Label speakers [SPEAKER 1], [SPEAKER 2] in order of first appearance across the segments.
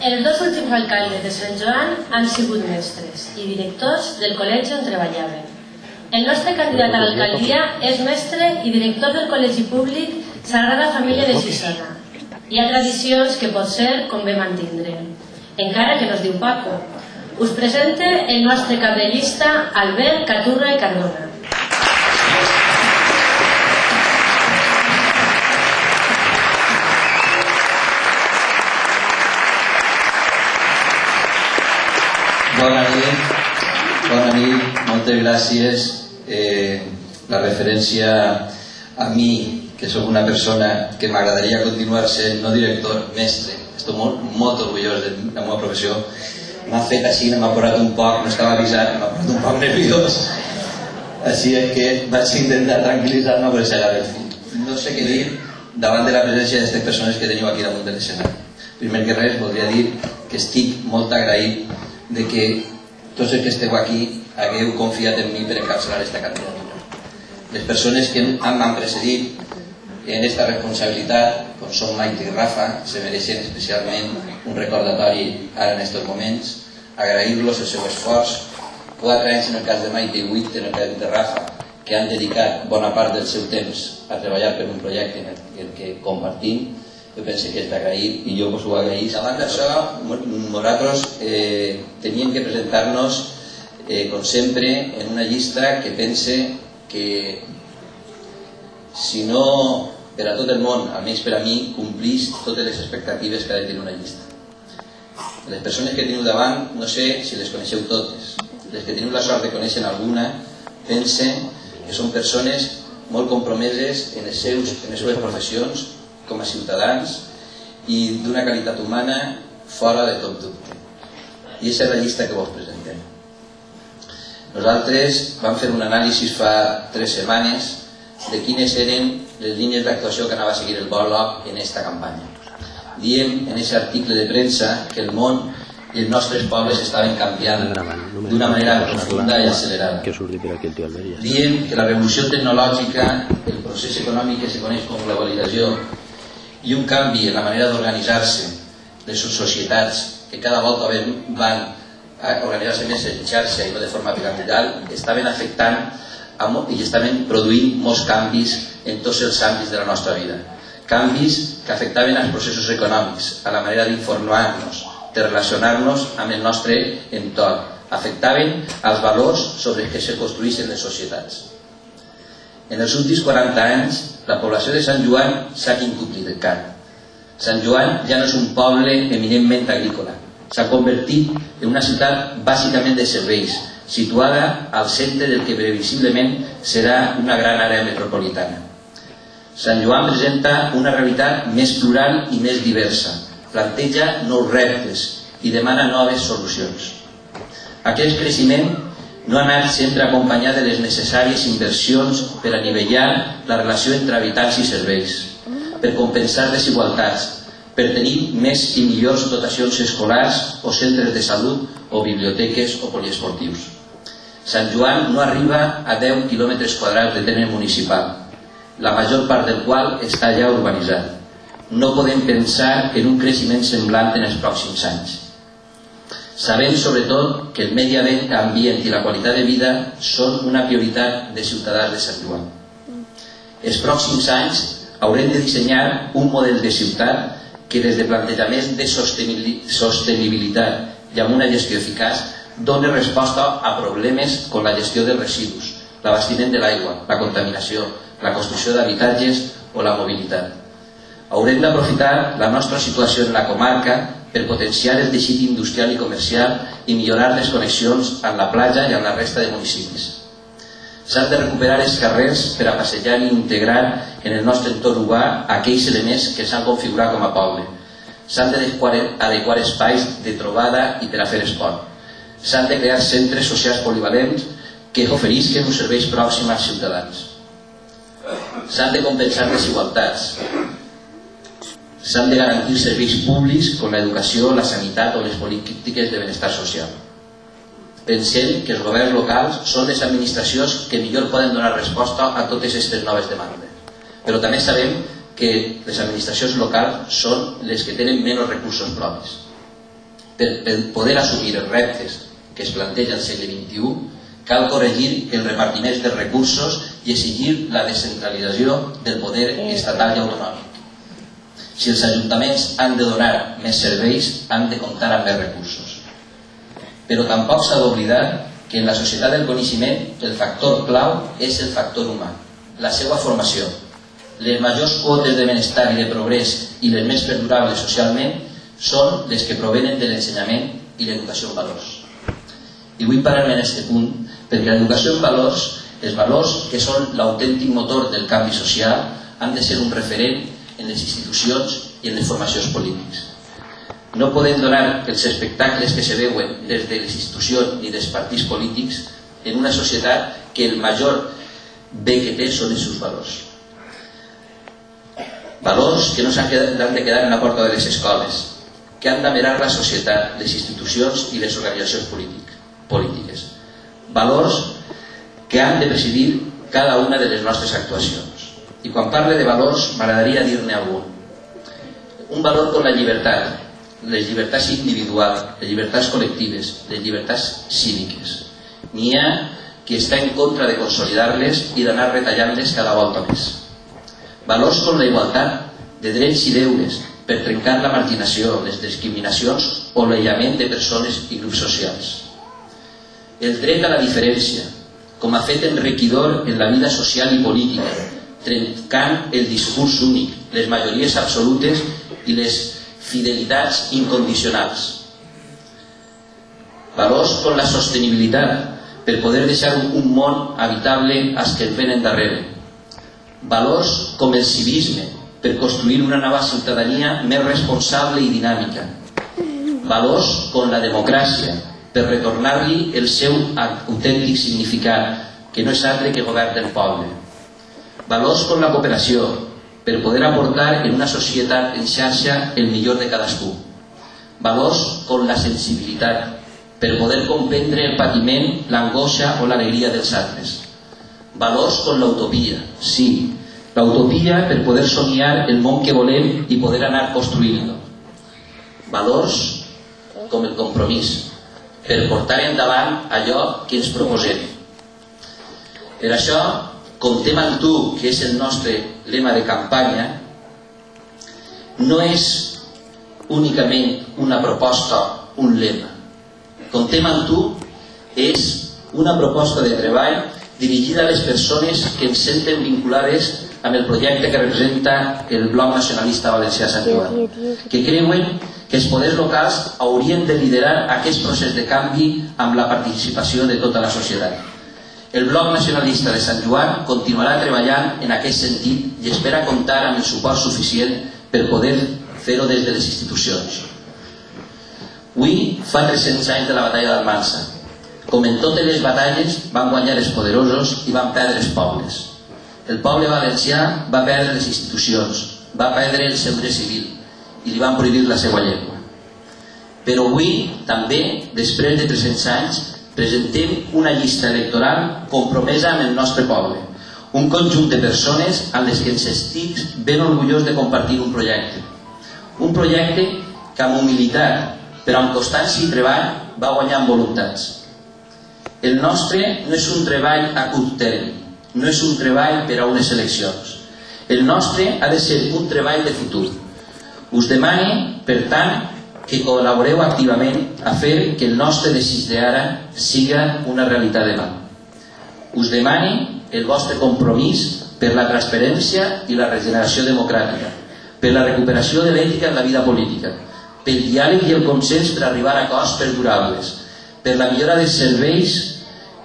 [SPEAKER 1] Els dos últims alcaldes de Sant Joan han sigut mestres i directors del col·legi on treballaven. El nostre candidat a l'alcaldia és mestre i director del col·legi públic Sagrada Família de Xixona. Hi ha tradicions que potser convé mantindre, encara que no es diu Paco. Us presente el nostre cap de llista, Albert Caturra i Cardona.
[SPEAKER 2] Bona nit, moltes gràcies. La referència a mi, que soc una persona que m'agradaria continuar sent no director, mestre. Estic molt orgullós de la meva professió. M'ha fet així, m'ha posat un poc, no estava avisat, m'ha posat un poc nerviós. Així que vaig intentar tranquil·litzar-me per aixecar el fil. No sé què dir davant de la presència d'aquestes persones que teniu aquí damunt de l'escenari. Primer que res, voldria dir que estic molt agraït de que tots els que esteu aquí hagueu confiat en mi per encapçalar aquesta candidatura. Les persones que m'han precedit en aquesta responsabilitat, com són Maite i Rafa, se mereixen especialment un recordatori ara en aquests moments, agrair-los el seu esforç, 4 anys en el cas de Maite i 8 en el cas de Rafa, que han dedicat bona part del seu temps a treballar per un projecte en el que compartim. Jo penso que és d'agrair i jo us ho agraïs. Abans d'això, nosaltres teníem que presentar-nos, com sempre, en una llista que pense que, si no per a tot el món, almenys per a mi, complís totes les expectatives que ha de tenir una llista. Les persones que teniu davant, no sé si les coneixeu totes. Les que teniu la sort de conèixer alguna, pensen que són persones molt compromeses en les seves professions, com a ciutadans, i d'una qualitat humana fora de tot dubte. I aquesta és la llista que vos presentem. Nosaltres vam fer un anàlisi fa 3 setmanes de quines eren les línies d'actuació que anava a seguir el BOLOC en aquesta campanya. Diem en aquest article de premsa que el món i els nostres pobles estaven canviant d'una manera profunda i accelerada. Diem que la revolució tecnològica, el procés econòmic que se coneix com globalització, i un canvi en la manera d'organitzar-se de les societats que cada volta van a organitzar-se més en xarxa i no de forma piramidal, estaven afectant i estaven produint molts canvis en tots els àmbits de la nostra vida. Canvis que afectaven als processos econòmics, a la manera d'informar-nos, de relacionar-nos amb el nostre entorn, afectaven als valors sobre els que se construïssin les societats. En els últims 40 anys, la població de Sant Joan s'ha quintuplicat. Sant Joan ja no és un poble eminentment agrícola. S'ha convertit en una ciutat bàsicament de serveis, situada al centre del que previsiblement serà una gran àrea metropolitana. Sant Joan presenta una realitat més plural i més diversa, planteja nous reptes i demana noves solucions. Aquest creixement no ha anat sempre acompanyat de les necessàries inversions per a nivellar la relació entre habitants i serveis, per compensar desigualtats, per tenir més i millors dotacions escolars o centres de salut o biblioteques o poliesportius. Sant Joan no arriba a 10 quilòmetres quadrats de terme municipal, la major part del qual està ja urbanitzat. No podem pensar en un creixement semblant en els pròxims anys. Sabem sobretot que el medi ambient i la qualitat de vida són una prioritat de ciutadans de Sant Joan. Els pròxims anys haurem de dissenyar un model de ciutat que des de plantejaments de sostenibilitat i amb una gestió eficaç doni resposta a problemes com la gestió dels residus, l'abastiment de l'aigua, la contaminació, la construcció d'habitatges o la mobilitat. Haurem d'aprofitar la nostra situació en la comarca per potenciar el teixit industrial i comercial i millorar les connexions amb la platja i amb la resta de municipis. S'han de recuperar els carrers per a passejar i integrar en el nostre entorn urbà aquells elements que s'han configurat com a poble. S'han d'adequar espais de trobada i per a fer esport. S'han de crear centres socials polivalents que oferisquen uns serveis pròxims als ciutadans. S'han de compensar desigualtats. S'han de garantir serveis públics com l'educació, la sanitat o les polítiques de benestar social. Pensem que els governs locals són les administracions que millor poden donar resposta a totes aquestes noves demandes. Però també sabem que les administracions locals són les que tenen menys recursos propis. per poder assumir els reptes que es planteja al segle XXI, cal corregir el repartiment dels recursos i exigir la descentralització del poder estatal i autonòmic. Si els ajuntaments han de donar més serveis, han de comptar amb més recursos. Però tampoc s'ha d'oblidar que en la societat del coneixement el factor clau és el factor humà, la seva formació. Les majors quotes de benestar i de progrés i les més perdurables socialment són les que provenen de l'ensenyament i l'educació en valors. I vull parar-me en aquest punt perquè l'educació en valors, els valors que són l'autèntic motor del canvi social, han de ser un referent en les institucions i en les formacions polítiques. No podem donar els espectacles que se veuen des de les institucions ni dels partits polítics en una societat que el major bé que té són els seus valors. Valors que no s'han de quedar en la porta de les escoles, que han d'amirar la societat, les institucions i les organitzacions polítiques. Valors que han de presidir cada una de les nostres actuacions. I quan parle de valors m'agradaria dir-ne algun. Un valor com la llibertat, les llibertats individuals, les llibertats col·lectives, les llibertats cíviques. N'hi ha que està en contra de consolidar-les i d'anar retallant-les cada volta més. Valors com la igualtat de drets i deures per trencar la marginació, les discriminacions o l'aïllament de persones i grups socials. El dret a la diferència, com a fet enriquidor en la vida social i política, trencant el discurs únic, les majories absolutes i les fidelitats incondicionals. Valors com la sostenibilitat, per poder deixar un món habitable als que ens venen darrere. Valors com el civisme, per construir una nova ciutadania més responsable i dinàmica. Valors com la democràcia, per retornar-li el seu autèntic significat, que no és altre que govern del poble. Valors com la cooperació, per poder aportar en una societat en xarxa el millor de cadascú. Valors com la sensibilitat, per poder comprendre el patiment, l'angoixa o l'alegria dels altres. Valors com l'utopia, sí, l'utopia per poder somiar el món que volem i poder anar construint-lo. Valors com el compromís, per portar endavant allò que ens proposem. Per això, comptem amb tu, que és el nostre lema de campanya, no és únicament una proposta, un lema. Comptem amb tu és una proposta de treball dirigida a les persones que ens senten vinculades amb el projecte que representa el Bloc Nacionalista Valencià Sant Joan, que creuen que els poders locals haurien de liderar aquest procés de canvi amb la participació de tota la societat. El Bloc Nacionalista de Sant Joan continuarà treballant en aquest sentit i espera comptar amb el suport suficient per poder fer-ho des de les institucions. Avui fa 300 anys de la batalla d'Almansa. Com en totes les batalles, van guanyar els poderosos i van perdre els pobles. El poble valencià va perdre les institucions, va perdre el seu dret civil i li van prohibir la seva llengua. Però avui, també, després de 300 anys, presentem una llista electoral compromesa amb el nostre poble, un conjunt de persones amb les que ens estic ben orgullós de compartir un projecte. Un projecte que amb humilitat, però amb constància i treball, va guanyant voluntats. El nostre no és un treball a curt termini, no és un treball per a unes eleccions. El nostre ha de ser un treball de futur. Us demane, per tant, que col·laboreu activament a fer que el nostre desig d'ara siga una realitat demà. Us demane el vostre compromís per la transparència i la regeneració democràtica, per la recuperació de l'ètica en la vida política, pel diàleg i el consens per arribar a acords perdurables, per la millora dels serveis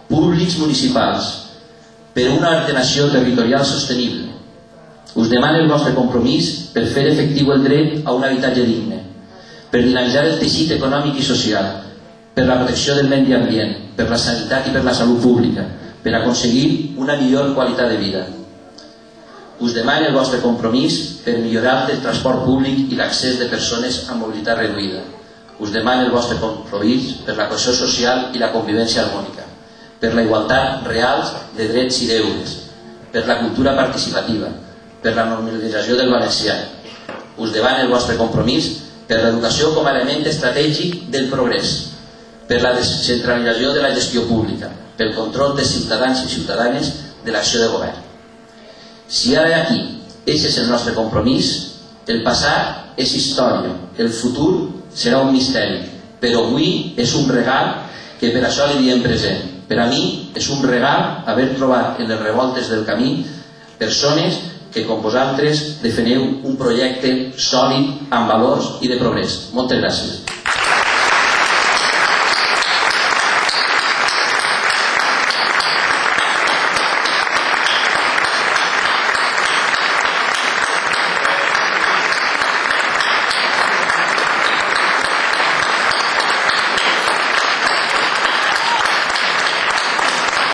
[SPEAKER 2] públics municipals, per una ordenació territorial sostenible. Us demano el vostre compromís per fer efectiu el dret a un habitatge digne, per dinamitzar el teixit econòmic i social, per la protecció del medi ambient, per la sanitat i per la salut pública, per aconseguir una millor qualitat de vida. Us demano el vostre compromís per millorar el transport públic i l'accés de persones amb mobilitat reduïda. Us demano el vostre compromís per la cohesió social i la convivència harmònica, per la igualtat real de drets i deures, per la cultura participativa, per la normalització del valencià. Us demano el vostre compromís per l'educació com a element estratègic del progrés, per la descentralització de la gestió pública, pel control de ciutadans i ciutadanes de l'acció de govern. Si ara aquí aquest és el nostre compromís, el passat és història, el futur serà un misteri, però avui és un regal que per això li diem present. Per a mi és un regal haver trobat en les revoltes del camí persones que com vosaltres defeneu un projecte sòlid amb valors i de progrés. Moltes gràcies.